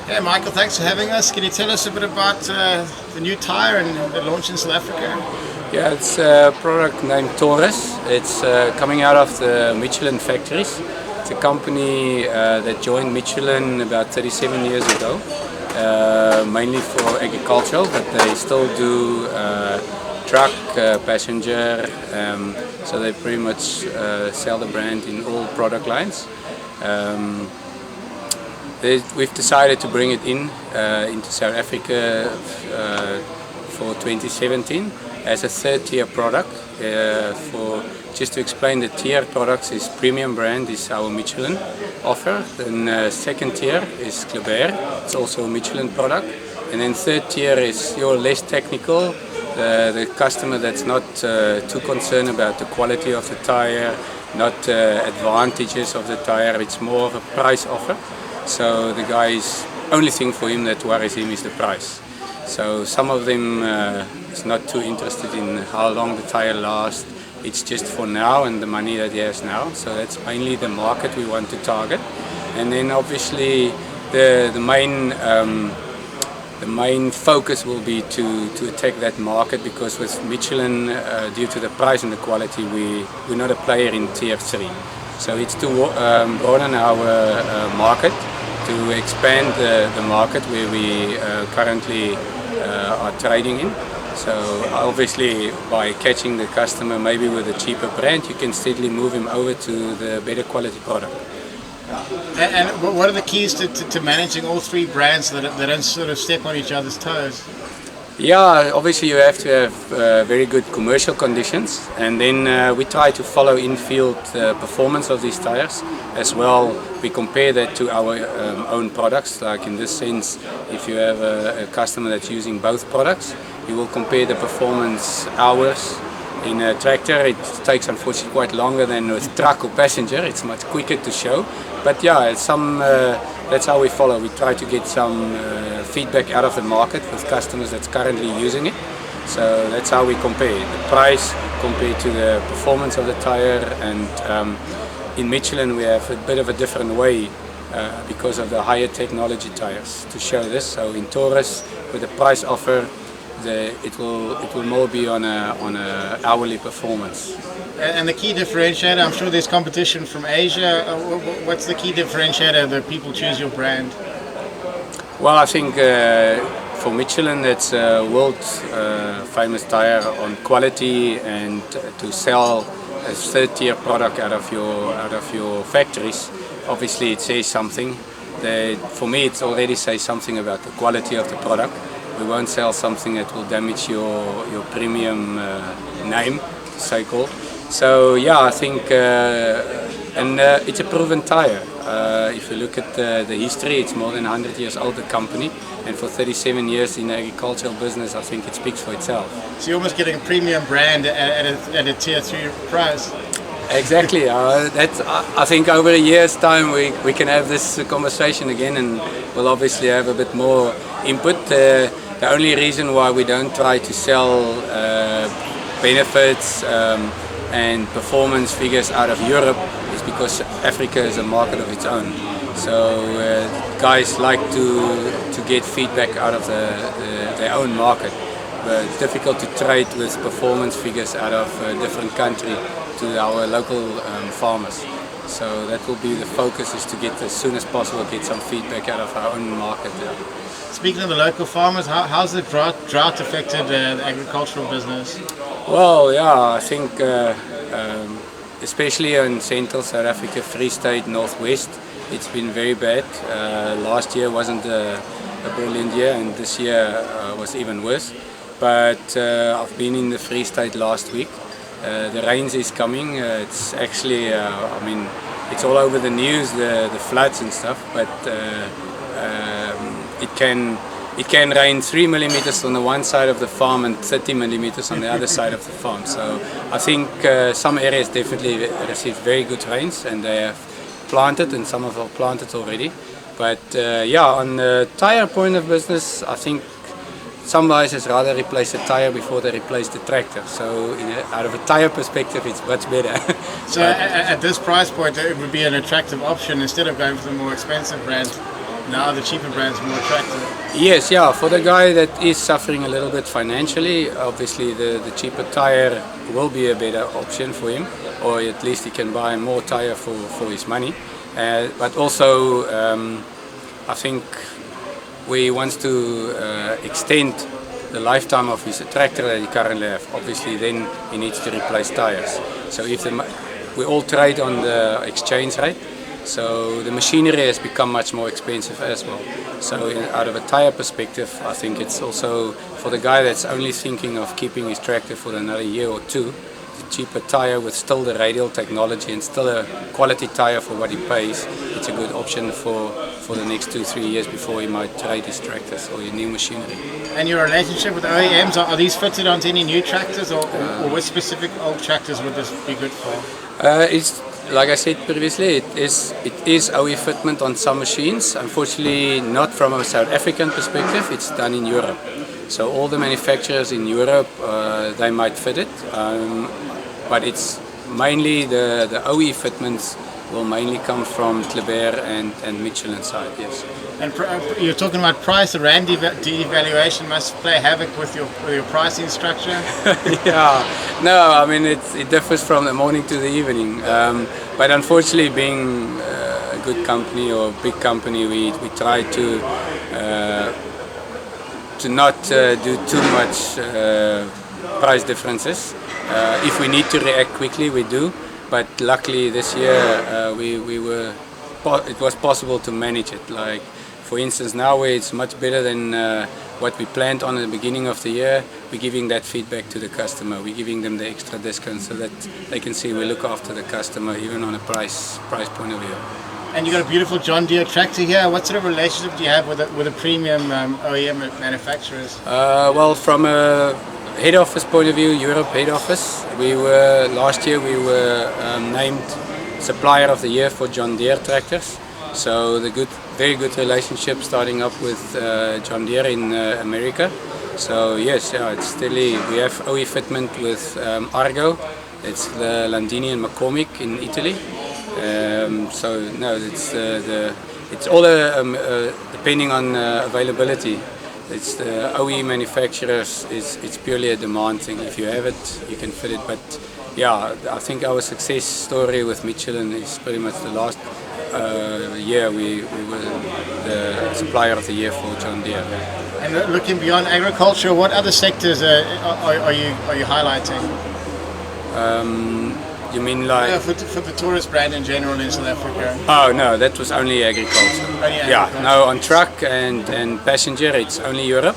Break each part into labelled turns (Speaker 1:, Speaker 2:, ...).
Speaker 1: Yeah, Michael, thanks for having us. Can you tell us a bit about the new tyre and the launch in South Africa?
Speaker 2: Yeah, it's a product named Taurus. It's coming out of the Michelin factories. It's a company that joined Michelin about 37 years ago, mainly for agricultural, but they still do truck, passenger, so they pretty much sell the brand in all product lines. We've decided to bring it into South Africa for 2017 as a third-tier product. Just to explain, the tier products is premium brand is our Michelin offer. Then second tier is Kleber, it's also a Michelin product. And then third tier is your less technical, the customer that's not too concerned about the quality of the tire, not advantages of the tire. It's more of a price offer. So the guy's only thing for him that worries him is the price. So some of them is not too interested in how long the tire lasts. It's just for now and the money that he has now. So that's mainly the market we want to target. And then obviously the main focus will be to attack that market, because with Michelin, due to the price and the quality, we're not a player in tier 3. So it's to broaden our market, to expand the market where we currently are trading in. So obviously by catching the customer maybe with a cheaper brand, you can steadily move him over to the better quality product.
Speaker 1: And what are the keys to managing all three brands that don't sort of step on each other's toes?
Speaker 2: Yeah, obviously you have to have very good commercial conditions, and then we try to follow in-field performance of these tires as well. We compare that to our own products. Like in this sense, if you have a customer that's using both products, you will compare the performance hours. In a tractor it takes unfortunately quite longer than with truck or passenger. It's much quicker to show, but yeah, that's how we follow. We try to get some feedback out of the market with customers that's currently using it. So that's how we compare the price compared to the performance of the tire. And in Michelin we have a bit of a different way because of the higher technology tires to show this. So in Taurus, with the price offer, it will more be on a hourly performance.
Speaker 1: And the key differentiator, I'm sure there's competition from Asia. What's the key differentiator that people choose your brand?
Speaker 2: Well, I think for Michelin, it's a world famous tire on quality, and to sell a third-tier product out of your factories. Obviously, it says something. For me, it already says something about the quality of the product. We won't sell something that will damage your premium name, so-called. So yeah, I think, it's a proven tire. If you look at the history, it's more than 100 years old, the company, and for 37 years in the agricultural business, I think it speaks for itself.
Speaker 1: So you're almost getting a premium brand at a tier 3 price.
Speaker 2: Exactly. I think over a year's time we can have this conversation again, and we'll obviously have a bit more input. The only reason why we don't try to sell benefits and performance figures out of Europe is because Africa is a market of its own. So guys like to get feedback out of their own market. But it's difficult to trade with performance figures out of a different country to our local farmers. So that will be the focus, is to get as soon as possible get some feedback out of our own market.
Speaker 1: Speaking of the local farmers, how's the drought affected the agricultural business?
Speaker 2: Well, yeah, I think especially in central South Africa, Free State, Northwest, it's been very bad. Last year wasn't a brilliant year, and this year was even worse. But I've been in the Free State last week. The rains is coming. It's actually, it's all over the news, the floods and stuff. But it can rain 3 millimeters on the one side of the farm and 30 millimeters on the other side of the farm. So I think some areas definitely received very good rains, and they have planted, and some have planted already. But yeah, on the tire point of business, I think some guys has rather replace the tire before they replace the tractor. So out of a tire perspective, it's much better.
Speaker 1: So at this price point, it would be an attractive option instead of going for the more expensive brand. now the cheaper brands more attractive.
Speaker 2: Yes, yeah, for the guy that is suffering a little bit financially, obviously the cheaper tire will be a better option for him, or at least he can buy more tire for his money. But also, I think we want to extend the lifetime of his tractor that he currently has. Obviously, then he needs to replace tires. So if we all trade on the exchange rate, so the machinery has become much more expensive as well. So out of a tire perspective, I think it's also for the guy that's only thinking of keeping his tractor for another year or two, the cheaper tire with still the radial technology and still a quality tire for what he pays, it's a good option for the next 2-3 years before he might trade his tractors or his new machinery.
Speaker 1: And your relationship with OEMs, are these fitted onto any new tractors, or what specific old tractors would this be good for?
Speaker 2: It's like I said previously, it is OE fitment on some machines. Unfortunately, not from a South African perspective. It's done in Europe. So all the manufacturers in Europe, they might fit it, but it's mainly the OE fitments will mainly come from Kleber and Michelin side. Yes.
Speaker 1: And you're talking about price. The rand devaluation must play havoc with your pricing structure.
Speaker 2: Yeah, no, I mean it differs from the morning to the evening. But unfortunately, being a good company or a big company, we try to not do too much price differences. If we need to react quickly, we do. But luckily, this year it was possible to manage it. Like, for instance, now it's much better than what we planned on at the beginning of the year. We're giving that feedback to the customer. We're giving them the extra discount so that they can see we look after the customer even on a price point of view.
Speaker 1: And you got a beautiful John Deere tractor here. What sort of relationship do you have with the premium OEM manufacturers?
Speaker 2: Well, from a head office point of view, Europe head office, last year we were named Supplier of the Year for John Deere tractors. So very good relationship starting up with John Deere in America. So yes, yeah, it's steadily. We have OE fitment with Argo. It's the Landini and McCormick in Italy. So no, it's all depending on availability. It's the OE manufacturers. It's purely a demand thing. If you have it, you can fit it. But yeah, I think our success story with Michelin is pretty much the last year we were the Supplier of the Year for John Deere.
Speaker 1: And looking beyond agriculture, what other sectors are you highlighting?
Speaker 2: You mean like
Speaker 1: for the Taurus brand in general in South Africa?
Speaker 2: Oh no, that was only agriculture. Yeah, no, on truck and passenger it's only Europe.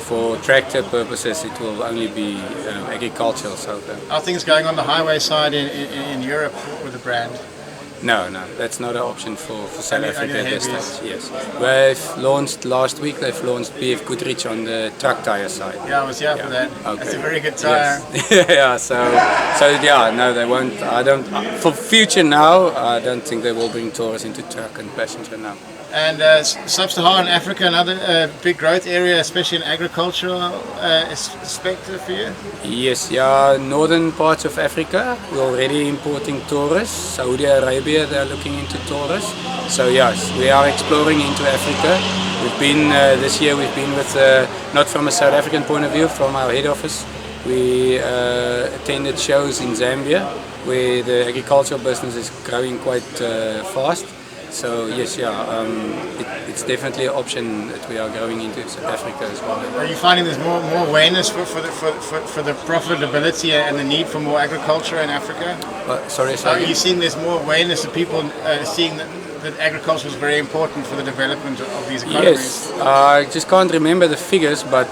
Speaker 2: For tractor purposes it will only be agricultural. So
Speaker 1: are things going on the highway side in Europe with the brand?
Speaker 2: No, that's not an option for South Africa at this stage. Yes, we've launched last week. They've launched BF Goodrich on the truck tire side.
Speaker 1: Yeah, I was here for that.
Speaker 2: Okay.
Speaker 1: That's a very good tire.
Speaker 2: Yes. Yeah, so yeah, no, they won't. I don't. For future now, I don't think they will bring Taurus into truck and passenger now.
Speaker 1: And Sub-Saharan Africa, another big growth area, especially in agricultural perspective for you?
Speaker 2: Yes, yeah, northern parts of Africa, we're already importing Taurus. Saudi Arabia, they're looking into Taurus. So yes, we are exploring into Africa. We've been, this year we've been with, not from a South African point of view, from our head office. We attended shows in Zambia, where the agricultural business is growing quite fast. So yes, yeah, it's definitely an option that we are growing into South Africa as well.
Speaker 1: Are you finding there's more awareness for the profitability and the need for more agriculture in Africa?
Speaker 2: Sorry.
Speaker 1: Are you seeing there's more awareness of people seeing that agriculture is very important for the development of these economies?
Speaker 2: Yes, I just can't remember the figures, but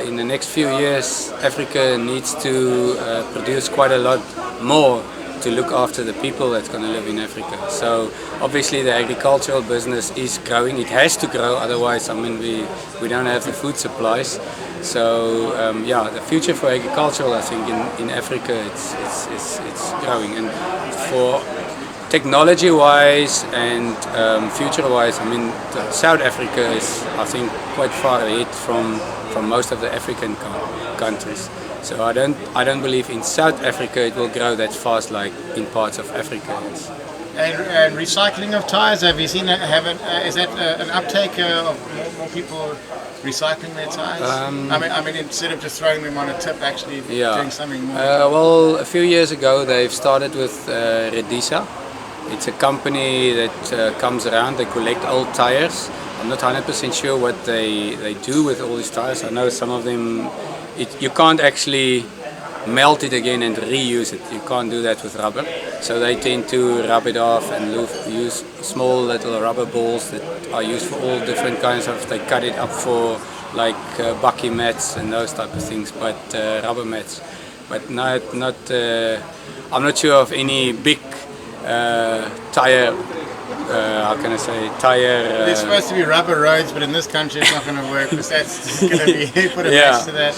Speaker 2: in the next few years, Africa needs to produce quite a lot more to look after the people that's going to live in Africa. So obviously the agricultural business is growing. It has to grow, otherwise I mean we don't have the food supplies. So yeah, the future for agricultural, I think in Africa it's growing. And for technology wise and future wise, I mean South Africa is I think quite far ahead from most of the African countries. So I don't believe in South Africa it will grow that fast like in parts of Africa. Yes.
Speaker 1: And recycling of tires, have you seen that? Is that an uptake of more people recycling their tires? I mean, instead of just throwing them on a tip, actually doing something more.
Speaker 2: Well, a few years ago they've started with Redisa. It's a company that comes around. They collect old tires. I'm not 100% sure what they do with all these tires. I know some of them, you can't actually melt it again and reuse it. You can't do that with rubber. So they tend to rub it off and use small little rubber balls that are used for all different kinds of, they cut it up for like bucky mats and those type of things, but rubber mats. But not I'm not sure of any big tire, how can I say, tire...
Speaker 1: There's supposed to be rubber roads, but in this country it's not going to work because that's going to be put a mess to that.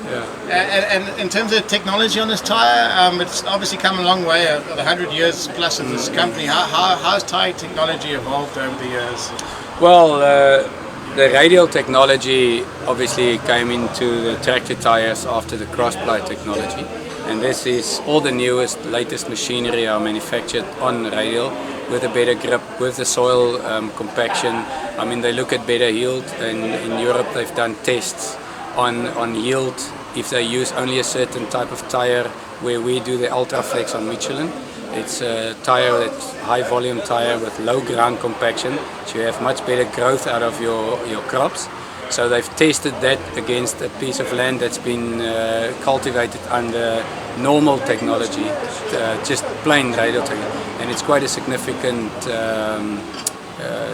Speaker 1: Yeah. And in terms of technology on this tyre, it's obviously come a long way, 100 years plus of this company. How's tyre technology evolved over the years?
Speaker 2: Well, the radial technology obviously came into the tractor tyres after the cross-ply technology. And this is all the newest, latest machinery are manufactured on radial with a better grip, with the soil compaction. I mean, they look at better yield, and in Europe they've done tests on yield if they use only a certain type of tire, where we do the Ultraflex on Michelin. It's a tire that's high volume tire with low ground compaction, so you have much better growth out of your crops. So they've tested that against a piece of land that's been cultivated under normal technology, just plain radial technology, and it's quite a significant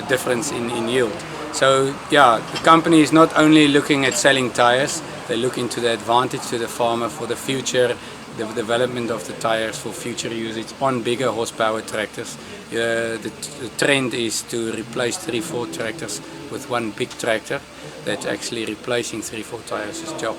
Speaker 2: difference in yield. So yeah, the company is not only looking at selling tires, they look into the advantage to the farmer for the future, the development of the tires for future usage on bigger horsepower tractors. The trend is to replace 3/4 tractors with one big tractor that's actually replacing 3/4 tires' job.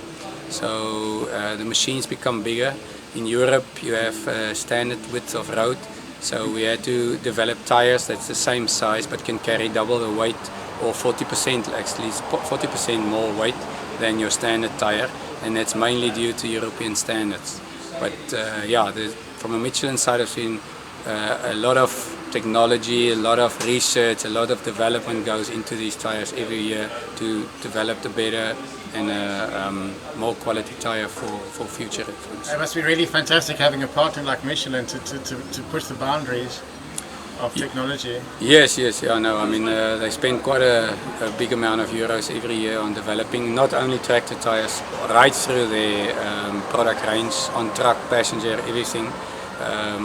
Speaker 2: So the machines become bigger. In Europe you have standard width of road, so we had to develop tires that's the same size but can carry double the weight, or 40%, actually 40% more weight than your standard tire, and that's mainly due to European standards. But yeah, from a Michelin side of things, a lot of technology, a lot of research, a lot of development goes into these tires every year to develop the better and more quality tire for future reference.
Speaker 1: It must be really fantastic having a partner like Michelin to push the boundaries of technology.
Speaker 2: Yes, yeah, no. I mean, they spend quite a big amount of euros every year on developing not only tractor tires, right through their product range, on truck, passenger, everything.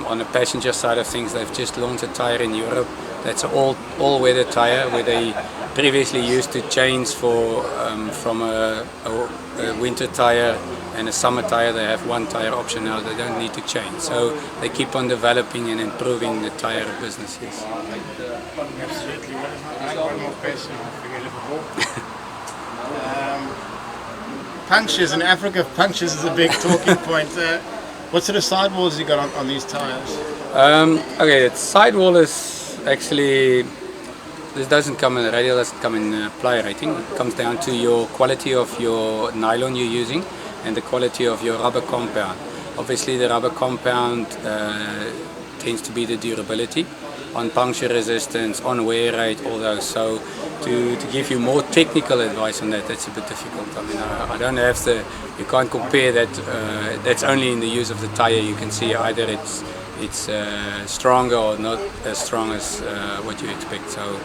Speaker 2: On the passenger side of things, they've just launched a tire in Europe that's an all-weather tire, where they previously used to change from a winter tire and a summer tire. They have one tire option now, they don't need to change. So they keep on developing and improving the tire business. Yes.
Speaker 1: Absolutely. One more question. Punctures in Africa, punctures is a big talking point. What sort of sidewalls you got on these tires?
Speaker 2: Okay, the sidewall is actually, this doesn't come in the radial, doesn't come in ply rating. It comes down to your quality of your nylon you're using and the quality of your rubber compound. Obviously the rubber compound tends to be the durability on puncture resistance, on wear rate, all those. So to give you more technical advice on that, that's a bit difficult. I mean, I don't have you can't compare that. That's only in the use of the tire. You can see either it's stronger or not as strong as what you expect. So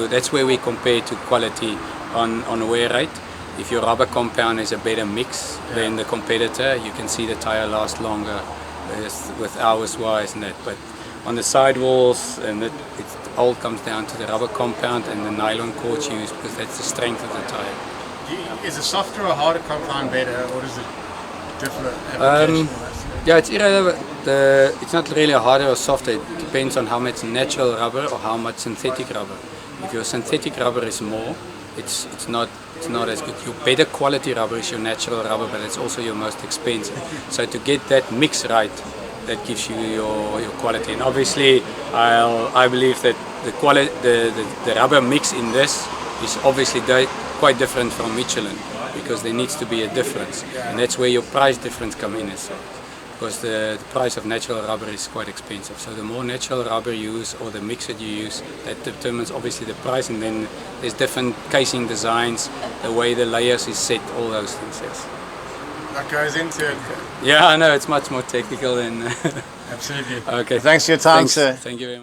Speaker 2: that's where we compare to quality on wear rate. If your rubber compound is a better mix than the competitor, you can see the tire last longer with hours wise and that. But on the sidewalls, and it all comes down to the rubber compound and the nylon cords used, because that's the strength of the tire.
Speaker 1: Is a softer or harder compound better, or does it differ?
Speaker 2: Yeah, it's irrelevant. It's not really harder or softer. It depends on how much natural rubber or how much synthetic rubber. If your synthetic rubber is more, it's not as good. Your better quality rubber is your natural rubber, but it's also your most expensive. So to get that mix right, that gives you your quality. And obviously, I believe that the rubber mix in this is obviously quite different from Michelin, because there needs to be a difference, and that's where your price difference comes in. because the price of natural rubber is quite expensive. So the more natural rubber you use, or the mix that you use, that determines obviously the price, and then there's different casing designs, the way the layers is set, all those things, yes.
Speaker 1: That goes into it.
Speaker 2: Yeah, I know, it's much more technical than...
Speaker 1: Absolutely.
Speaker 2: Okay.
Speaker 1: Thanks for your time,
Speaker 2: Thanks.
Speaker 1: sir.
Speaker 2: Thank you very much.